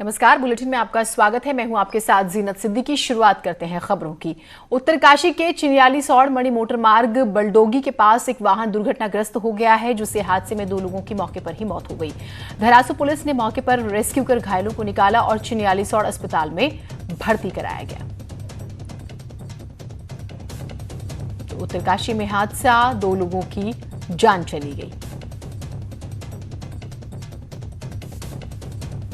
नमस्कार, बुलेटिन में आपका स्वागत है। मैं हूं आपके साथ जीनत सिद्दीकी। शुरुआत करते हैं खबरों की। उत्तरकाशी के चिनियालीसौड़ मणि मोटर मार्ग बलडोगी के पास एक वाहन दुर्घटनाग्रस्त हो गया है, जिससे हादसे में 2 लोगों की मौके पर ही मौत हो गई। धरासू पुलिस ने मौके पर रेस्क्यू कर घायलों को निकाला और चिनियालीसौड़ अस्पताल में भर्ती कराया गया। तो उत्तरकाशी में हादसा, 2 लोगों की जान चली गई।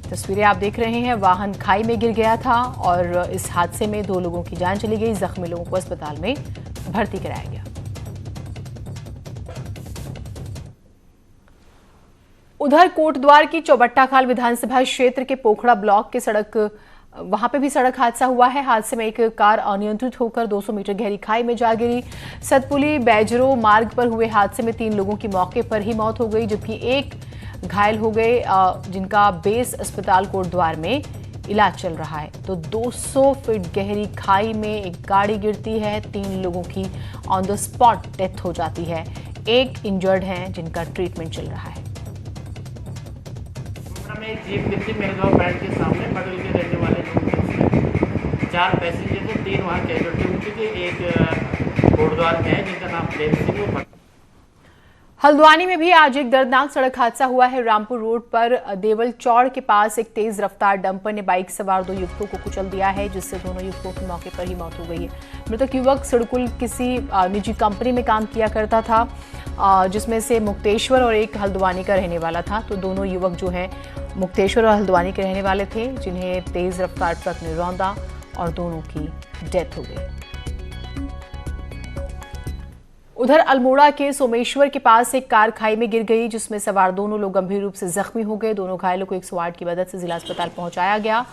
तस्वीरें आप देख रहे हैं, वाहन खाई में गिर गया था और इस हादसे में 2 लोगों की जान चली गई। जख्मी लोगों को अस्पताल में भर्ती कराया गया। उधर कोटद्वार की चौबट्टाखाल विधानसभा क्षेत्र के पोखड़ा ब्लॉक के वहां पे भी सड़क हादसा हुआ है। हादसे में एक कार अनियंत्रित होकर 200 मीटर गहरी खाई में जा गिरी। सतपुली बैजरो मार्ग पर हुए हादसे में 3 लोगों की मौके पर ही मौत हो गई, जबकि एक घायल हो गए, जिनका बेस अस्पताल कोटद्वार में इलाज चल रहा है। तो 200 फीट गहरी खाई में एक गाड़ी गिरती है, 3 लोगों की ऑन द स्पॉट डेथ हो जाती है। एक इंजर्ड हैं, जिनका ट्रीटमेंट चल रहा है। में एक जीप गिरती मेलगांव पैड के सामने बगल के रहने वाले लोग 4 पैसेंजर थे, 3 वहाँ कैजुअल्टी हुई थी। एक कोटद्वार में है जिनका नाम प्रेम सिंह। हल्द्वानी में भी आज एक दर्दनाक सड़क हादसा हुआ है। रामपुर रोड पर देवल चौड़ के पास एक तेज रफ्तार डंपर ने बाइक सवार 2 युवकों को कुचल दिया है, जिससे दोनों युवकों की मौके पर ही मौत हो गई है। मृतक युवक सड़कुल किसी निजी कंपनी में काम किया करता था, जिसमें से मुक्तेश्वर और एक हल्द्वानी का रहने वाला था। तो दोनों युवक जो हैं मुक्तेश्वर और हल्द्वानी के रहने वाले थे, जिन्हें तेज रफ्तार ट्रक ने रौंदा और दोनों की डेथ हो गई। उधर अल्मोड़ा के सोमेश्वर के पास एक कार खाई में गिर गई, जिसमें सवार दोनों लोग गंभीर रूप से जख्मी हो गए। दोनों घायलों को 108 की मदद से जिला अस्पताल पहुंचाया गया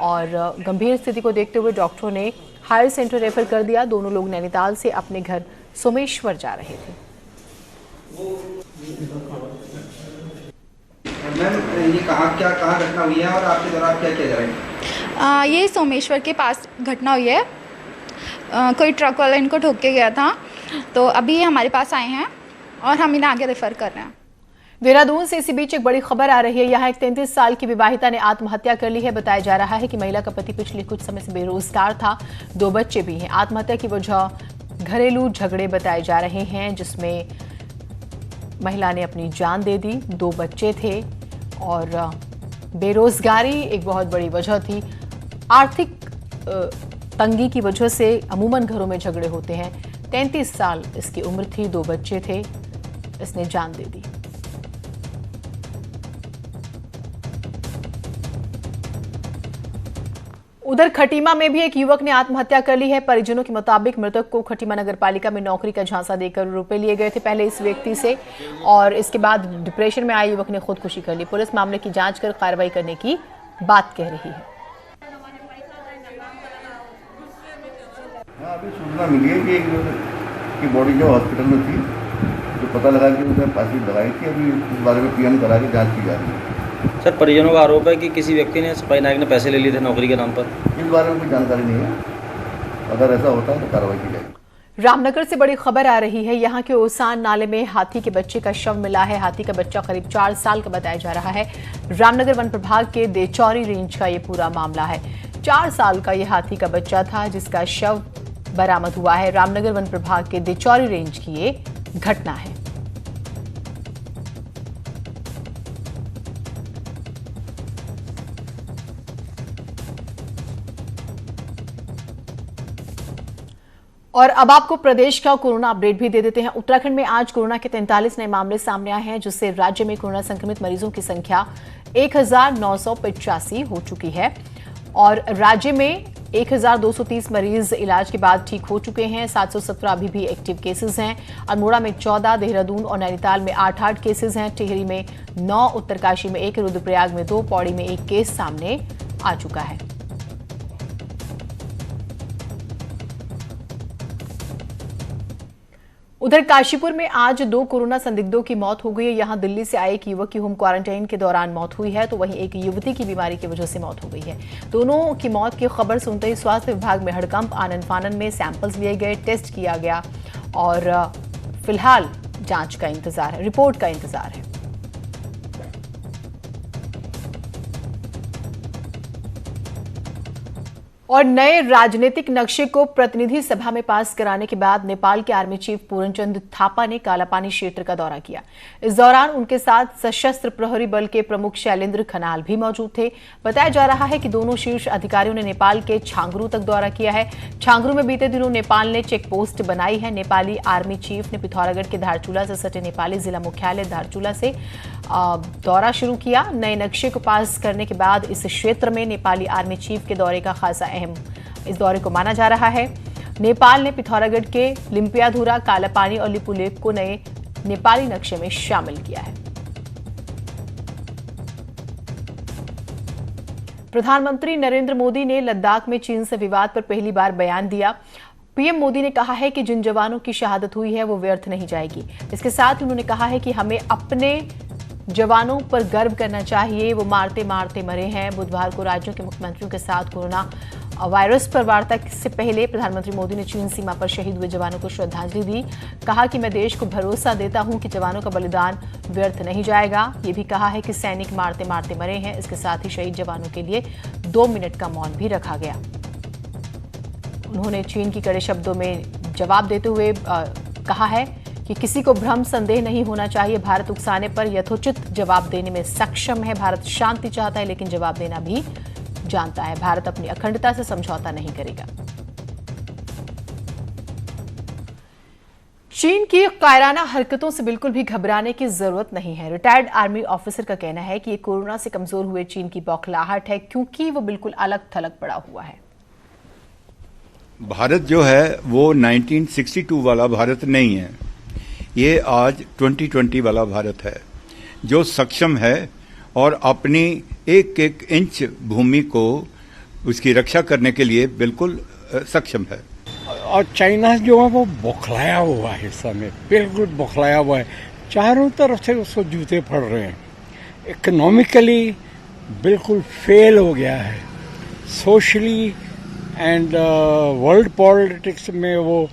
और गंभीर स्थिति को देखते हुए डॉक्टरों ने हायर सेंटर रेफर कर दिया। दोनों लोग नैनीताल से अपने घर सोमेश्वर जा रहे थे। मैम, ये कहाँ घटना हुई है और आपके दौरान क्या किया जा रहा है? ये सोमेश्वर के पास घटना हुई है। कोई ट्रक वाला इनको ठोक के गया था, तो अभी हमारे पास आए हैं और हम इन्हें आगे रेफर कर रहे हैं। देहरादून से इसी बीच एक बड़ी खबर आ रही है। यहाँ एक 33 साल की विवाहिता ने आत्महत्या कर ली है। बताया जा रहा है कि महिला का पति पिछले कुछ समय से बेरोजगार था, 2 बच्चे भी हैं। आत्महत्या की वजह घरेलू झगड़े बताए जा रहे हैं, जिसमें महिला ने अपनी जान दे दी। 2 बच्चे थे और बेरोजगारी एक बहुत बड़ी वजह थी। आर्थिक तंगी की वजह से अमूमन घरों में झगड़े होते हैं। 33 साल इसकी उम्र थी, 2 बच्चे थे, इसने जान दे दी। उधर खटीमा में भी एक युवक ने आत्महत्या कर ली है। परिजनों के मुताबिक मृतक को खटीमा नगरपालिका में नौकरी का झांसा देकर रुपए लिए गए थे पहले इस व्यक्ति से, और इसके बाद डिप्रेशन में आए युवक ने खुदकुशी कर ली। पुलिस मामले की जांच कर कार्रवाई करने की बात कह रही है। अभी सूचना मिली है कि एक की बॉडी जो हॉस्पिटल में थी, जो पता लगा कि उसने फांसी लगाई थी। अभी इस बारे में पीएम करा के जांच की जा रही है। सर, परिजनों का आरोप है कि किसी व्यक्ति ने सफाई नायक ने पैसे ले लिए थे नौकरी के नाम पर। इस बारे में कोई जानकारी नहीं है। अगर ऐसा होता है तो कार्रवाई की जाएगी। रामनगर से बड़ी खबर आ रही है। यहाँ के ओसान नाले में हाथी के बच्चे का शव मिला है। हाथी का बच्चा करीब 4 साल का बताया जा रहा है। रामनगर वन प्रभाग के देचौरी रेंज का ये पूरा मामला है। 4 साल का ये हाथी का बच्चा था, जिसका शव बरामद हुआ है। रामनगर वन प्रभाग के देचौरी रेंज की ये घटना है। और अब आपको प्रदेश का कोरोना अपडेट भी दे देते हैं। उत्तराखंड में आज कोरोना के 43 नए मामले सामने आए हैं, जिससे राज्य में कोरोना संक्रमित मरीजों की संख्या 1985 हो चुकी है और राज्य में 1230 मरीज इलाज के बाद ठीक हो चुके हैं। 717 अभी भी एक्टिव केसेस हैं। अल्मोड़ा में 14, देहरादून और नैनीताल में 8 केसेस हैं। टिहरी में 9, उत्तरकाशी में 1, रुद्रप्रयाग में 2, पौड़ी में 1 केस सामने आ चुका है। उधर काशीपुर में आज 2 कोरोना संदिग्धों की मौत हो गई है। यहां दिल्ली से आए एक युवक की होम क्वारंटाइन के दौरान मौत हुई है, तो वहीं एक युवती की बीमारी की वजह से मौत हो गई है। दोनों की मौत की खबर सुनते ही स्वास्थ्य विभाग में हड़कंप। आनन फानन में सैंपल्स लिए गए, टेस्ट किया गया और फिलहाल जांच का इंतजार है, रिपोर्ट का इंतजार है। और नए राजनीतिक नक्शे को प्रतिनिधि सभा में पास कराने के बाद नेपाल के आर्मी चीफ पूरनचंद थापा ने कालापानी क्षेत्र का दौरा किया। इस दौरान उनके साथ सशस्त्र प्रहरी बल के प्रमुख शैलेंद्र खनाल भी मौजूद थे। बताया जा रहा है कि दोनों शीर्ष अधिकारियों ने नेपाल के छांगरू तक दौरा किया है। छांगरू में बीते दिनों नेपाल ने चेक पोस्ट बनाई है। नेपाली आर्मी चीफ ने पिथौरागढ़ के धारचूला से सटे नेपाली जिला मुख्यालय धारचूला से दौरा शुरू किया। नए नक्शे को पास करने के बाद इस क्षेत्र में नेपाली आर्मी चीफ के दौरे का खासा अहम इस दौरे को माना जा रहा है। नेपाल ने पिथौरागढ़ के लिम्पियाधुरा, कालापानी और लिपुलेख को नए नेपाली नक्शे में शामिल किया है। प्रधानमंत्री नरेंद्र मोदी ने लद्दाख में चीन से विवाद पर पहली बार बयान दिया। पीएम मोदी ने कहा है कि जिन जवानों की शहादत हुई है वो व्यर्थ नहीं जाएगी। इसके साथ ही उन्होंने कहा है कि हमें अपने जवानों पर गर्व करना चाहिए, वो मारते मारते मरे हैं। बुधवार को राज्यों के मुख्यमंत्रियों के साथ कोरोना वायरस पर वार्ता से पहले प्रधानमंत्री मोदी ने चीन सीमा पर शहीद हुए जवानों को श्रद्धांजलि दी। कहा कि मैं देश को भरोसा देता हूं कि जवानों का बलिदान व्यर्थ नहीं जाएगा। ये भी कहा है कि सैनिक मारते मारते मरे हैं। इसके साथ ही शहीद जवानों के लिए 2 मिनट का मौन भी रखा गया। उन्होंने चीन की कड़े शब्दों में जवाब देते हुए कहा है कि किसी को भ्रम संदेह नहीं होना चाहिए। भारत उकसाने पर यथोचित जवाब देने में सक्षम है। भारत शांति चाहता है लेकिन जवाब देना भी जानता है। भारत अपनी अखंडता से समझौता नहीं करेगा। चीन की कायराना हरकतों से बिल्कुल भी घबराने की जरूरत नहीं है। रिटायर्ड आर्मी ऑफिसर का कहना है कि ये कोरोना से कमजोर हुए चीन की बौखलाहट है, क्योंकि वो बिल्कुल अलग थलग पड़ा हुआ है। भारत जो है वो 1962 वाला भारत नहीं है, ये आज 2020 वाला भारत है, जो सक्षम है और अपनी एक एक इंच भूमि को उसकी रक्षा करने के लिए बिल्कुल सक्षम है। और चाइना जो है वो बौखलाया हुआ है, इस समय बिल्कुल बौखलाया हुआ है। चारों तरफ से उसको जूते पड़ रहे हैं। इकोनॉमिकली बिल्कुल फेल हो गया है। सोशली एंड वर्ल्ड पॉलिटिक्स में वो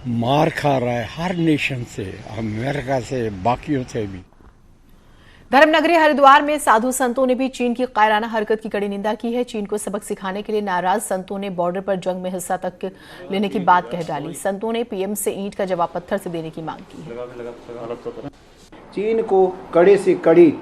मार खा रहा है हर नेशन से, अमेरिका से, बाकियों से भी। धर्मनगरी हरिद्वार में साधु संतों ने भी चीन की कायराना हरकत की कड़ी निंदा की है। चीन को सबक सिखाने के लिए नाराज संतों ने बॉर्डर पर जंग में हिस्सा तक लेने की बात कह डाली। संतों ने पीएम से ईंट का जवाब पत्थर से देने की मांग की। चीन को कड़े से कड़ी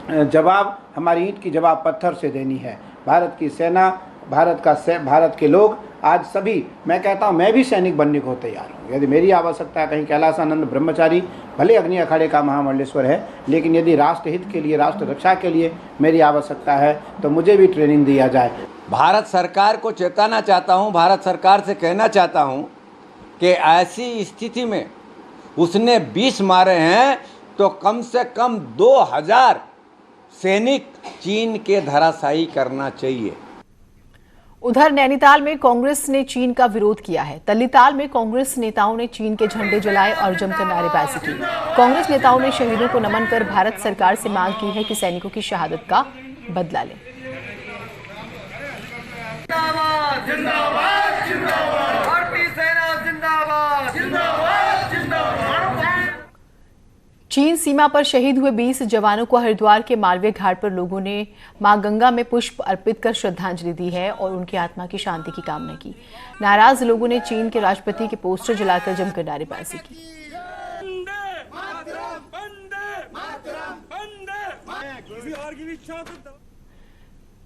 जवाब, हमारी ईंट की जवाब पत्थर से देनी है। भारत की सेना, भारत के लोग आज सभी, मैं कहता हूँ मैं भी सैनिक बनने को तैयार हूँ। यदि मेरी आवश्यकता है, कहीं कैलासानंद ब्रह्मचारी भले अग्नि अखाड़े का महामंडलेश्वर है, लेकिन यदि राष्ट्र हित के लिए, राष्ट्र रक्षा के लिए मेरी आवश्यकता है तो मुझे भी ट्रेनिंग दिया जाए। भारत सरकार को चेताना चाहता हूँ, भारत सरकार से कहना चाहता हूँ कि ऐसी स्थिति में उसने 20 मारे हैं तो कम से कम 2000 सैनिक चीन के धराशायी करना चाहिए। उधर नैनीताल में कांग्रेस ने चीन का विरोध किया है। तल्लीताल में कांग्रेस नेताओं ने चीन के झंडे जलाए और जमकर नारेबाजी की। कांग्रेस नेताओं ने शहीदों को नमन कर भारत सरकार से मांग की है कि सैनिकों की शहादत का बदला लें। जिंदाबाद, जिंदाबाद, जिंदाबाद, भारतीय सेना जिंदाबाद, जिंदाबाद, जिंदाबाद। चीन सीमा पर शहीद हुए 20 जवानों को हरिद्वार के मालवीय घाट पर लोगों ने मां गंगा में पुष्प अर्पित कर श्रद्धांजलि दी है और उनकी आत्मा की शांति की कामना की। नाराज लोगों ने चीन के राष्ट्रपति के पोस्टर जलाकर जमकर नारेबाजी की।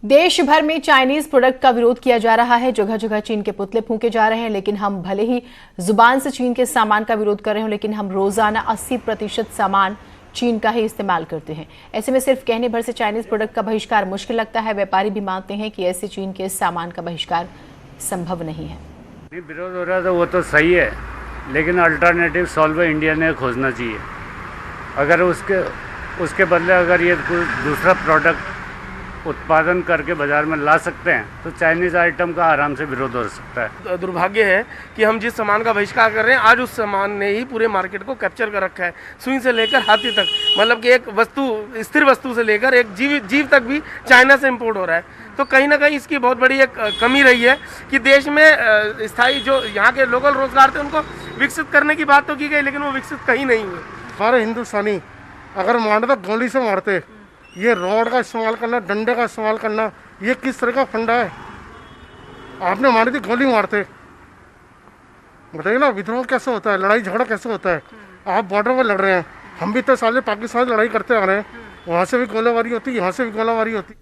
देश भर में चाइनीज प्रोडक्ट का विरोध किया जा रहा है। जगह जगह चीन के पुतले फूंके जा रहे हैं, लेकिन हम भले ही जुबान से चीन के सामान का विरोध कर रहे हो, लेकिन हम रोजाना 80% सामान चीन का ही इस्तेमाल करते हैं। ऐसे में सिर्फ कहने भर से चाइनीज प्रोडक्ट का बहिष्कार मुश्किल लगता है। व्यापारी भी मानते हैं कि ऐसे चीन के सामान का बहिष्कार संभव नहीं है। विरोध हो रहा है तो वो तो सही है, लेकिन अल्टरनेटिव सॉल्व इंडिया ने खोजना चाहिए। अगर उसके बदले अगर ये कोई दूसरा प्रोडक्ट उत्पादन करके बाजार में ला सकते हैं तो चाइनीज आइटम का आराम से विरोध हो सकता है। दुर्भाग्य है कि हम जिस सामान का बहिष्कार कर रहे हैं, आज उस सामान ने ही पूरे मार्केट को कैप्चर कर रखा है। सुई से लेकर हाथी तक, मतलब कि एक वस्तु, स्थिर वस्तु से लेकर एक जीव तक भी चाइना से इंपोर्ट हो रहा है। तो कहीं ना कहीं इसकी बहुत बड़ी एक कमी रही है कि देश में स्थायी जो यहाँ के लोकल रोजगार थे उनको विकसित करने की बात तो की गई, लेकिन वो विकसित कहीं नहीं हुए। सारे हिंदुस्तानी अगर मारते तो गोली से मारते। ये रॉड का इस्तेमाल करना, डंडे का इस्तेमाल करना, ये किस तरह का फंडा है? आपने मारी थी गोली मारते। बताइए ना विद्रोह कैसे होता है, लड़ाई झगड़ा कैसे होता है। आप बॉर्डर पर लड़ रहे हैं, हम भी तो साले पाकिस्तान से लड़ाई करते आ रहे हैं, वहाँ से भी गोलाबारी होती, यहाँ से भी गोलाबारी होती।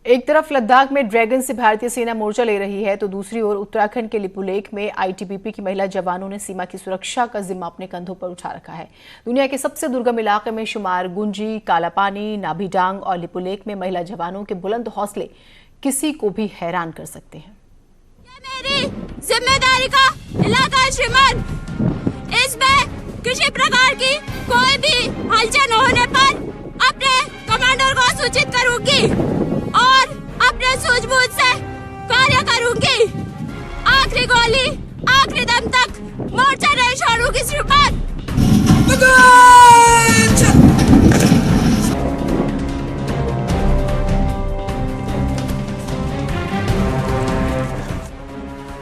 एक तरफ लद्दाख में ड्रैगन से भारतीय सेना मोर्चा ले रही है तो दूसरी ओर उत्तराखंड के लिपुलेख में आईटीबीपी की महिला जवानों ने सीमा की सुरक्षा का जिम्मा अपने कंधों पर उठा रखा है। दुनिया के सबसे दुर्गम इलाके में शुमार गुंजी, कालापानी, नाभिडांग और लिपुलेख में महिला जवानों के बुलंद हौसले किसी को भी हैरान कर सकते हैं। मेरी जिम्मेदारी का इलाका है श्रीमान, इसमें किसी प्रकार की कोई भी हलचल होने पर अपने कमांडर को सूचित करूंगी और अपने सूझबूझ से कार्य करूंगी। आखिरी गोली, आखिरी दम तक मोर्चा नहीं छोड़ूंगी श्रीमान।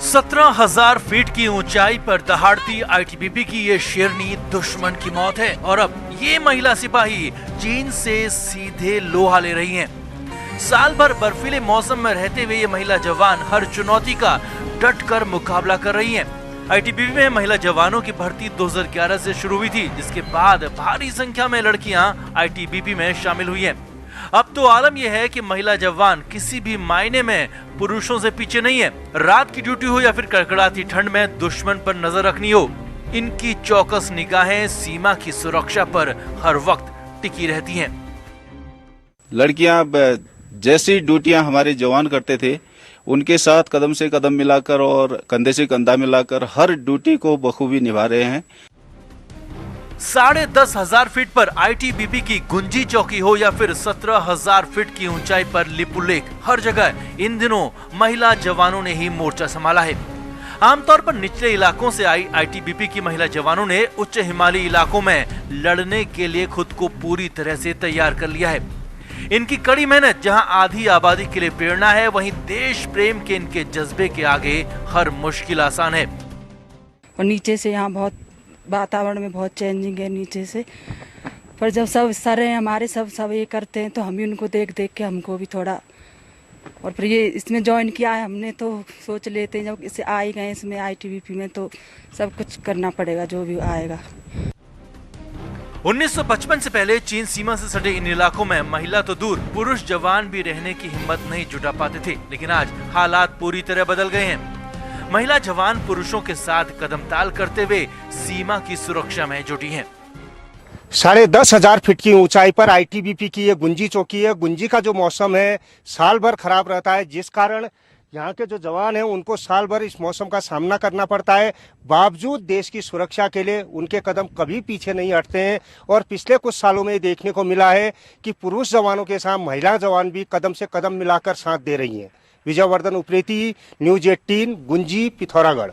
17,000 फीट की ऊंचाई पर दहाड़ती आईटीबीपी की ये शेरनी दुश्मन की मौत है और अब ये महिला सिपाही चीन से सीधे लोहा ले रही हैं। साल भर बर्फीले मौसम में रहते हुए ये महिला जवान हर चुनौती का डट कर मुकाबला कर रही हैं। आईटीबीपी में महिला जवानों की भर्ती 2011 से शुरू हुई थी, जिसके बाद भारी संख्या में लड़कियां आईटीबीपी में शामिल हुई हैं। अब तो आलम यह है कि महिला जवान किसी भी मायने में पुरुषों से पीछे नहीं है। रात की ड्यूटी हो या फिर कड़कड़ाती ठंड में दुश्मन पर नजर रखनी हो, इनकी चौकस निगाहें सीमा की सुरक्षा पर हर वक्त टिकी रहती हैं। लड़कियां जैसी ड्यूटियां हमारे जवान करते थे, उनके साथ कदम से कदम मिलाकर और कंधे से कंधा मिलाकर हर ड्यूटी को बखूबी निभा रहे हैं। 10,500 फीट पर आईटीबीपी की गुंजी चौकी हो या फिर 17,000 फीट की ऊंचाई पर लिपुलेख, हर जगह इन दिनों महिला जवानों ने ही मोर्चा संभाला है। आमतौर पर निचले इलाकों से आई आईटीबीपी की महिला जवानों ने उच्च हिमालयी इलाकों में लड़ने के लिए खुद को पूरी तरह से तैयार कर लिया है। इनकी कड़ी मेहनत जहां आधी आबादी के लिए प्रेरणा है, वहीं देश प्रेम के इनके जज्बे के आगे हर मुश्किल आसान है। और नीचे से यहाँ बहुत वातावरण में बहुत चेंजिंग है नीचे से, पर जब सब सारे हमारे सब ये करते हैं तो हम भी उनको देख देख के हमको भी थोड़ा, और फिर ये इसमें ज्वाइन किया है हमने तो सोच लेते हैं जब इसे आ ही गए इसमें आईटीबीपी में तो सब कुछ करना पड़ेगा जो भी आएगा। 1955 से पहले चीन सीमा से सटे इन इलाकों में महिला तो दूर, पुरुष जवान भी रहने की हिम्मत नहीं जुटा पाते थे, लेकिन आज हालात पूरी तरह बदल गए हैं। महिला जवान पुरुषों के साथ कदमताल करते हुए सीमा की सुरक्षा में जुटी हैं। 10,500 फीट की ऊंचाई पर आईटीबीपी की ये गुंजी चौकी है। गुंजी का जो मौसम है साल भर खराब रहता है, जिस कारण यहाँ के जो जवान हैं उनको साल भर इस मौसम का सामना करना पड़ता है। बावजूद देश की सुरक्षा के लिए उनके कदम कभी पीछे नहीं हटते हैं और पिछले कुछ सालों में देखने को मिला है कि पुरुष जवानों के साथ महिला जवान भी कदम से कदम मिलाकर साथ दे रही हैं। विजयवर्धन उप्रेती, न्यूज 18, गुंजी, पिथौरागढ़।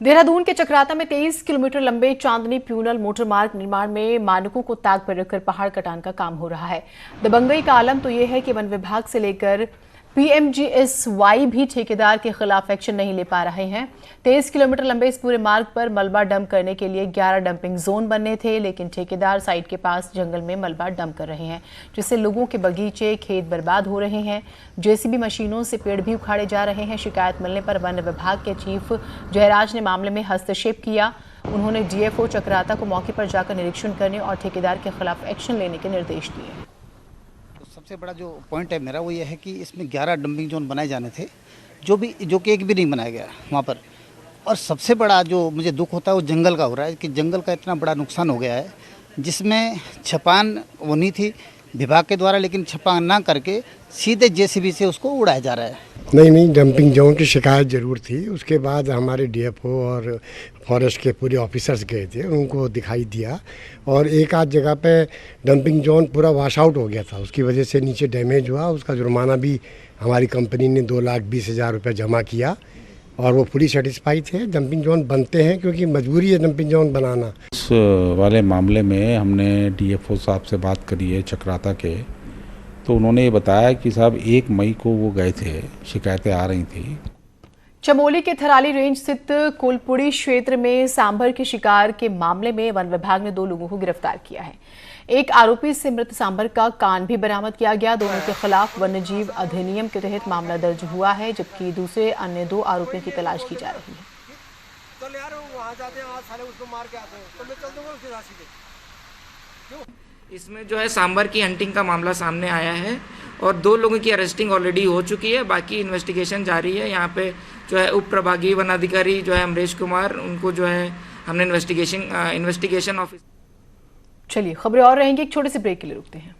देहरादून के चक्राता में 23 किलोमीटर लंबे चांदनी प्यूनल मोटर मार्ग निर्माण में मानकों को ताक पर रखकर पहाड़ कटान का काम हो रहा है। दबंगई का आलम तो ये है कि वन विभाग से लेकर पीएमजीएसवाई भी ठेकेदार के खिलाफ एक्शन नहीं ले पा रहे हैं। 23 किलोमीटर लंबे इस पूरे मार्ग पर मलबा डंप करने के लिए 11 डंपिंग जोन बनने थे, लेकिन ठेकेदार साइट के पास जंगल में मलबा डंप कर रहे हैं, जिससे लोगों के बगीचे, खेत बर्बाद हो रहे हैं। जेसीबी मशीनों से पेड़ भी उखाड़े जा रहे हैं। शिकायत मिलने पर वन विभाग के चीफ जयराज ने मामले में हस्तक्षेप किया। उन्होंने डीएफओ चक्राता को मौके पर जाकर निरीक्षण करने और ठेकेदार के खिलाफ एक्शन लेने के निर्देश दिए। सबसे बड़ा जो पॉइंट है मेरा वो ये है कि इसमें 11 डंपिंग जोन बनाए जाने थे, जो कि एक भी नहीं बनाया गया वहाँ पर। और सबसे बड़ा जो मुझे दुख होता है वो जंगल का हो रहा है कि जंगल का इतना बड़ा नुकसान हो गया है, जिसमें छपान होनी थी विभाग के द्वारा, लेकिन छपान ना करके सीधे जेसीबी से उसको उड़ाया जा रहा है। नहीं, डंपिंग जोन की शिकायत ज़रूर थी। उसके बाद हमारे डीएफओ और फॉरेस्ट के पूरे ऑफिसर्स गए थे, उनको दिखाई दिया और एक आध जगह पे डंपिंग जोन पूरा वॉश आउट हो गया था, उसकी वजह से नीचे डैमेज हुआ। उसका जुर्माना भी हमारी कंपनी ने 2,20,000 रुपये जमा किया और वो पूरी सेटिस्फाई थे। डंपिंग जोन बनते हैं क्योंकि मजबूरी है डंपिंग जोन बनाना। इस वाले मामले में हमने डीएफओ साहब से बात करी है चक्राता के, तो उन्होंने ये बताया कि साहब 1 मई को वो गए थे, शिकायतें आ रही थी। चमोली के थराली रेंज स्थित कोलपुड़ी क्षेत्र में सांभर के शिकार के मामले में वन विभाग ने 2 लोगों को गिरफ्तार किया है। एक आरोपी से मृत सांभर का कान भी बरामद किया गया। दोनों के खिलाफ वन्यजीव अधिनियम के तहत मामला दर्ज हुआ है, जबकि दूसरे अन्य 2 आरोपियों की तलाश की जा रही है। इसमें जो है सांभर की हंटिंग का मामला सामने आया है और 2 लोगों की अरेस्टिंग ऑलरेडी हो चुकी है। बाकी इन्वेस्टिगेशन जारी है। यहाँ पे जो है उप प्रभागीय वन अधिकारी जो है अमरेश कुमार, उनको जो है हमने इन्वेस्टिगेशन ऑफिस। चलिए खबरें और रहेंगी, एक छोटे से ब्रेक के लिए रुकते हैं।